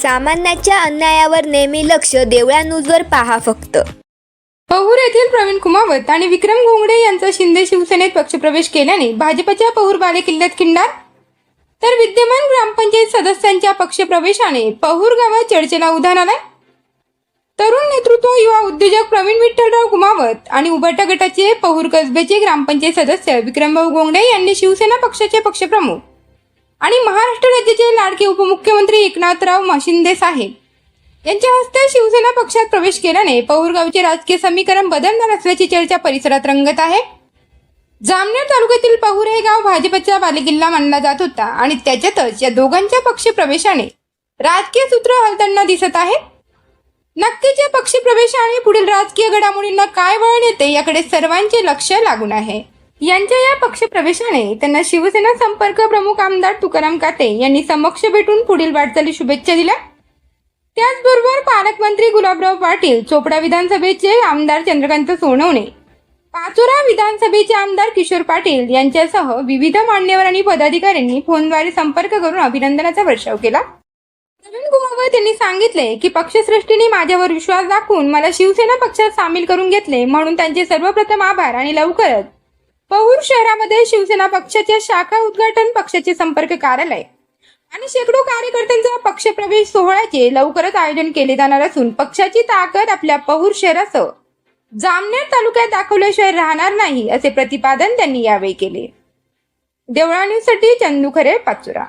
सामान्याच्या अन्यायावर नेहमी लक्ष देवळा न्यूजवर पहा फक्त. पहूर येथील प्रवीण कुमावत आणि विक्रम घोंगडे यांचा शिंदे शिवसेनेत पक्षप्रवेश केल्याने भाजपच्या पहूर बालेकिल्ल्यात खिंडार, तर विद्यमान ग्रामपंचायत सदस्यांच्या पक्षप्रवेशाने पहूर गावात चर्चेला उधाण आलाय. तरुण नेतृत्व युवा उद्योजक प्रवीण विठ्ठलराव कुमावत आणि उबटा गटाचे पहूर कसबेचे ग्रामपंचायत सदस्य विक्रमभाऊ घोंगडे यांनी शिवसेना पक्षाचे पक्षप्रमुख आणि महाराष्ट्र राज्याचे लाडके उपमुख्यमंत्री एकनाथराव शिंदे साहेब यांच्या हस्ते शिवसेना पक्षात प्रवेश केल्याने पहूर गावचे राजकीय समीकरण बदलणार असल्याची चर्चा परिसरात रंगत आहे. जामनेर तालुक्यातील पहूर हे गाव भाजपचा बालेकिल्ला मानला जात होता आणि त्याच्यातच या दोघांच्या पक्षप्रवेशाने राजकीय सूत्र हलताना दिसत आहे. नक्कीच या पक्षप्रवेशाने पुढील राजकीय घडामोडींना काय वळण येते याकडे सर्वांचे लक्ष लागून आहे. यांच्या या पक्षप्रवेशाने त्यांना शिवसेना संपर्क प्रमुख आमदार तुकाराम काते यांनी समक्ष भेटून पुढील वाटचाली शुभेच्छा दिल्या. त्याचबरोबर पालकमंत्री गुलाबराव पाटील, चोपडा विधानसभेचे आमदार चंद्रकांत सोनवणे, पाचोरा विधानसभेचे आमदार किशोर पाटील यांच्यासह विविध मान्यवर आणि पदाधिकाऱ्यांनी फोनद्वारे संपर्क करून अभिनंदनाचा वर्षाव केला. प्रवीण कुमावत यांनी सांगितले की पक्षश्रेष्ठींनी माझ्यावर विश्वास दाखवून मला शिवसेना पक्षात सामील करून घेतले, म्हणून त्यांचे सर्वप्रथम आभार आणि लवकरच पहूर शहरामध्ये शिवसेना पक्षाच्या शाखा उद्घाटन, पक्षाचे संपर्क कार्यालय आणि शेकडो कार्यकर्त्यांचा पक्षप्रवेश सोहळ्याचे लवकरच आयोजन केले जाणार असून पक्षाची ताकद आपल्या पहूर शहरासह जामनेर तालुक्यात दाखवल्याशिवाय राहणार नाही असे प्रतिपादन त्यांनी यावेळी केले. देवळा न्यूजसाठी चंदू खरे, पाचोरा.